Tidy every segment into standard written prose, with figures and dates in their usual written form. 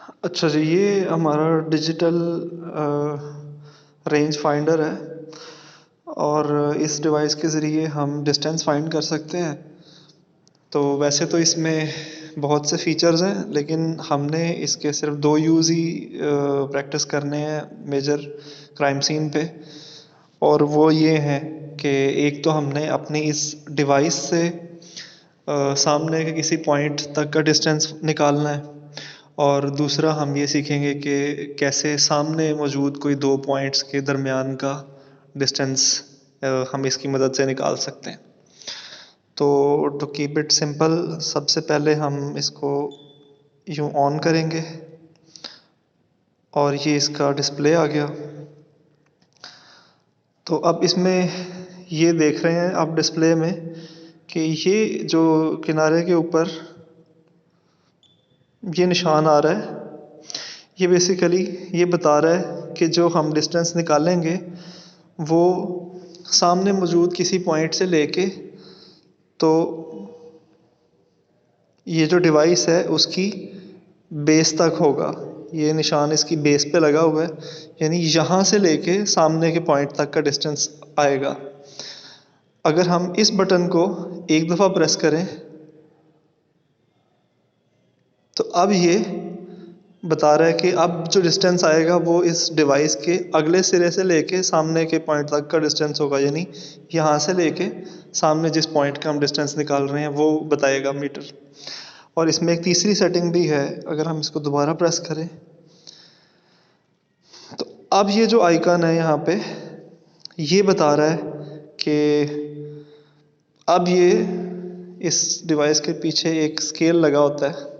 अच्छा जी, ये हमारा डिजिटल रेंज फाइंडर है और इस डिवाइस के ज़रिए हम डिस्टेंस फाइंड कर सकते हैं। तो वैसे तो इसमें बहुत से फीचर्स हैं, लेकिन हमने इसके सिर्फ दो यूज़ ही प्रैक्टिस करने हैं मेजर क्राइम सीन पे। और वो ये हैं कि एक तो हमने अपनी इस डिवाइस से सामने के किसी पॉइंट तक का डिस्टेंस निकालना है, और दूसरा हम ये सीखेंगे कि कैसे सामने मौजूद कोई दो पॉइंट्स के दरमियान का डिस्टेंस हम इसकी मदद से निकाल सकते हैं। तो टू कीप इट सिंपल, सबसे पहले हम इसको यूँ ऑन करेंगे और ये इसका डिस्प्ले आ गया। तो अब इसमें ये देख रहे हैं आप डिस्प्ले में कि ये जो किनारे के ऊपर ये निशान आ रहा है, ये बेसिकली ये बता रहा है कि जो हम डिस्टेंस निकालेंगे वो सामने मौजूद किसी पॉइंट से लेके, तो ये जो डिवाइस है उसकी बेस तक होगा। ये निशान इसकी बेस पे लगा हुआ है, यानी यहाँ से लेके सामने के पॉइंट तक का डिस्टेंस आएगा। अगर हम इस बटन को एक दफ़ा प्रेस करें तो अब ये बता रहा है कि अब जो डिस्टेंस आएगा वो इस डिवाइस के अगले सिरे से लेके सामने के पॉइंट तक का डिस्टेंस होगा, यानी यहाँ से लेके सामने जिस पॉइंट का हम डिस्टेंस निकाल रहे हैं वो बताएगा मीटर। और इसमें एक तीसरी सेटिंग भी है, अगर हम इसको दोबारा प्रेस करें तो अब ये जो आइकन है यहाँ पे, ये बता रहा है कि अब ये इस डिवाइस के पीछे एक स्केल लगा होता है,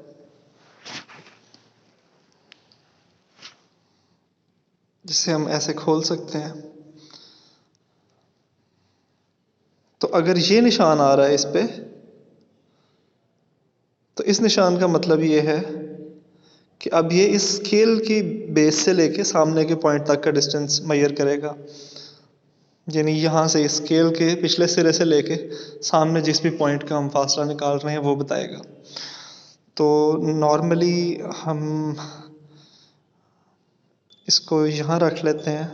जिसे हम ऐसे खोल सकते हैं। तो अगर ये निशान आ रहा है इस पे, तो इस निशान का मतलब ये है कि अब ये इस स्केल की बेस से लेके सामने के पॉइंट तक का डिस्टेंस मेजर करेगा, यानी यहाँ से इस स्केल के पिछले सिरे से लेके सामने जिस भी पॉइंट का हम फासला निकाल रहे हैं वो बताएगा। तो नॉर्मली हम इसको यहाँ रख लेते हैं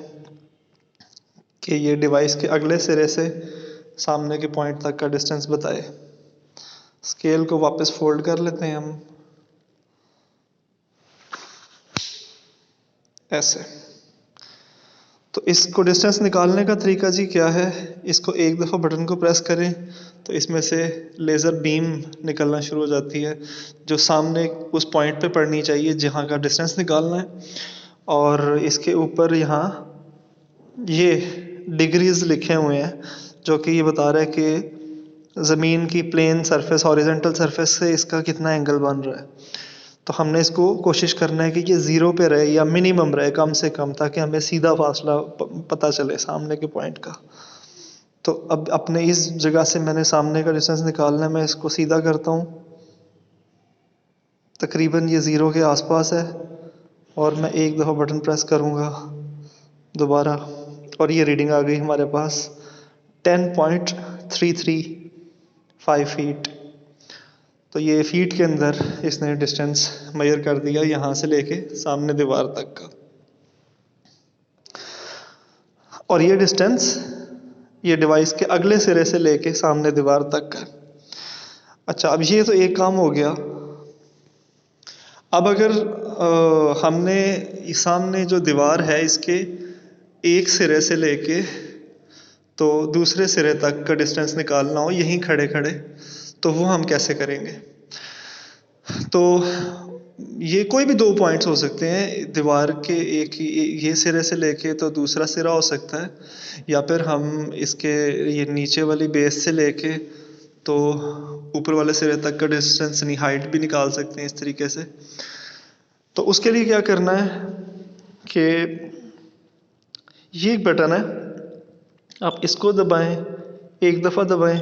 कि ये डिवाइस के अगले सिरे से सामने के पॉइंट तक का डिस्टेंस बताए। स्केल को वापस फोल्ड कर लेते हैं हम ऐसे। तो इसको डिस्टेंस निकालने का तरीका जी क्या है, इसको एक दफ़ा बटन को प्रेस करें तो इसमें से लेज़र बीम निकलना शुरू हो जाती है, जो सामने उस पॉइंट पे पड़नी चाहिए जहाँ का डिस्टेंस निकालना है। और इसके ऊपर यहाँ ये डिग्रीज लिखे हुए हैं, जो कि ये बता रहा है कि ज़मीन की प्लेन सरफेस हॉरिजॉन्टल सरफेस से इसका कितना एंगल बन रहा है। तो हमने इसको कोशिश करना है कि ये ज़ीरो पे रहे या मिनिमम रहे कम से कम, ताकि हमें सीधा फासला पता चले सामने के पॉइंट का। तो अब अपने इस जगह से मैंने सामने का डिस्टेंस निकालना है, मैं इसको सीधा करता हूँ, तकरीबन ये ज़ीरो के आसपास है, और मैं एक दफ़ा बटन प्रेस करूँगा दोबारा, और ये रीडिंग आ गई हमारे पास 10.335 फीट। तो ये फीट के अंदर इसने डिस्टेंस मेजर कर दिया यहाँ से लेके सामने दीवार तक का। और ये डिस्टेंस ये डिवाइस के अगले सिरे से लेके सामने दीवार तक का। अच्छा, अब ये तो एक काम हो गया। अब अगर हमने सामने जो दीवार है इसके एक सिरे से लेके तो दूसरे सिरे तक का डिस्टेंस निकालना हो यहीं खड़े खड़े, तो वो हम कैसे करेंगे। तो ये कोई भी दो पॉइंट्स हो सकते हैं दीवार के, एक ये सिरे से लेके तो दूसरा सिरा हो सकता है, या फिर हम इसके ये नीचे वाली बेस से लेके तो ऊपर वाले सिरे तक का डिस्टेंस हाइट भी निकाल सकते हैं इस तरीके से। तो उसके लिए क्या करना है कि ये एक बटन है, आप इसको दबाएं, एक दफ़ा दबाएं,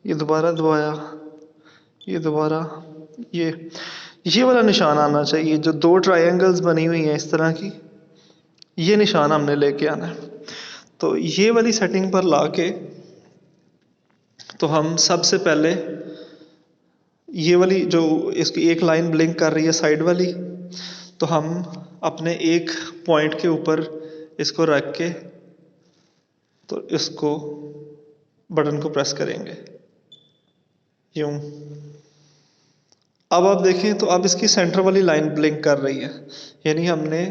ये दोबारा दबाया, ये दोबारा, ये वाला निशान आना चाहिए, जो दो ट्रायंगल्स बनी हुई हैं इस तरह की, ये निशान हमने लेके आना है। तो ये वाली सेटिंग पर लाके तो हम सबसे पहले ये वाली जो इसकी एक लाइन ब्लिंक कर रही है साइड वाली, तो हम अपने एक पॉइंट के ऊपर इसको रख के तो इसको बटन को प्रेस करेंगे यूं। अब आप देखें तो अब इसकी सेंटर वाली लाइन ब्लिंक कर रही है, यानी हमने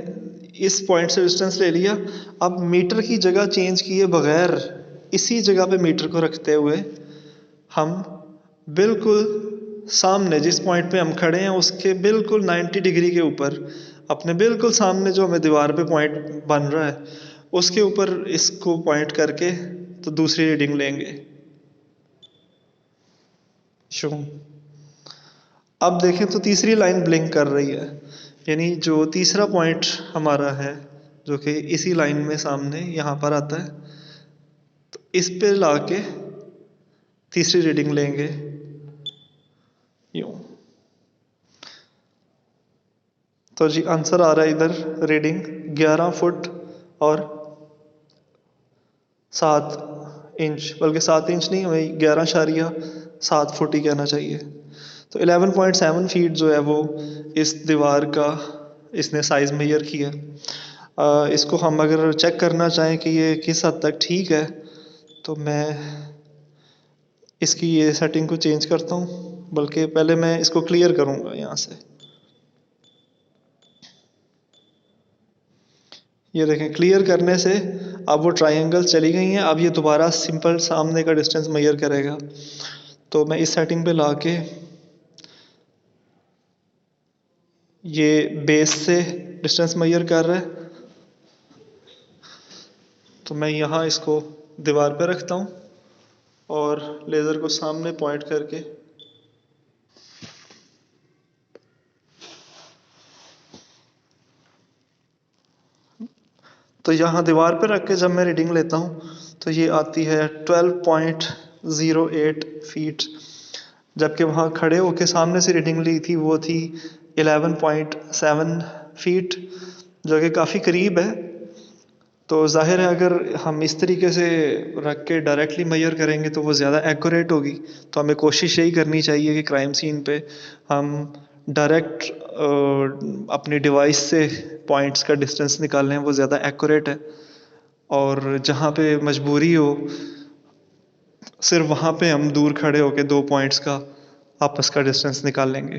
इस पॉइंट से डिस्टेंस ले लिया। अब मीटर की जगह चेंज किए बगैर इसी जगह पे मीटर को रखते हुए हम बिल्कुल सामने जिस पॉइंट पे हम खड़े हैं उसके बिल्कुल 90 डिग्री के ऊपर अपने बिल्कुल सामने जो हमें दीवार पे पॉइंट बन रहा है उसके ऊपर इसको पॉइंट करके तो दूसरी रीडिंग लेंगे। शो अब देखें तो तीसरी लाइन ब्लिंक कर रही है, यानी जो तीसरा पॉइंट हमारा है जो कि इसी लाइन में सामने यहाँ पर आता है, तो इस पे लाके तीसरी रीडिंग लेंगे यूं। तो जी आंसर आ रहा है इधर रीडिंग 11 फुट और 7 इंच, बल्कि 7 इंच नहीं, हमें 11.7 फुट ही कहना चाहिए। तो 11.7 फीट जो है वो इस दीवार का इसने साइज़ मेजर किया। इसको हम अगर चेक करना चाहें कि ये किस हद तक ठीक है तो मैं इसकी ये सेटिंग को चेंज करता हूँ, बल्कि पहले मैं इसको क्लियर करूँगा यहाँ से। ये देखें क्लियर करने से अब वो ट्रायंगल चली गई हैं। अब ये दोबारा सिंपल सामने का डिस्टेंस मेजर करेगा। तो मैं इस सेटिंग पे लाके ये बेस से डिस्टेंस मेजर कर रहा है, तो मैं यहाँ इसको दीवार पे रखता हूँ और लेज़र को सामने पॉइंट करके तो यहाँ दीवार पे रख के जब मैं रीडिंग लेता हूँ तो ये आती है 12.08 फीट, जबकि वहाँ खड़े होके सामने से रीडिंग ली थी वो थी 11.7 फीट, जो कि काफ़ी करीब है। तो जाहिर है अगर हम इस तरीके से रख के डायरेक्टली मेजर करेंगे तो वो ज़्यादा एक्यूरेट होगी। तो हमें कोशिश यही करनी चाहिए कि क्राइम सीन पे हम डायरेक्ट अपनी डिवाइस से पॉइंट्स का डिस्टेंस निकालें, वो ज़्यादा एक्यूरेट है। और जहाँ पे मजबूरी हो सिर्फ वहाँ पे हम दूर खड़े होके 2 पॉइंट्स का आपस का डिस्टेंस निकाल लेंगे।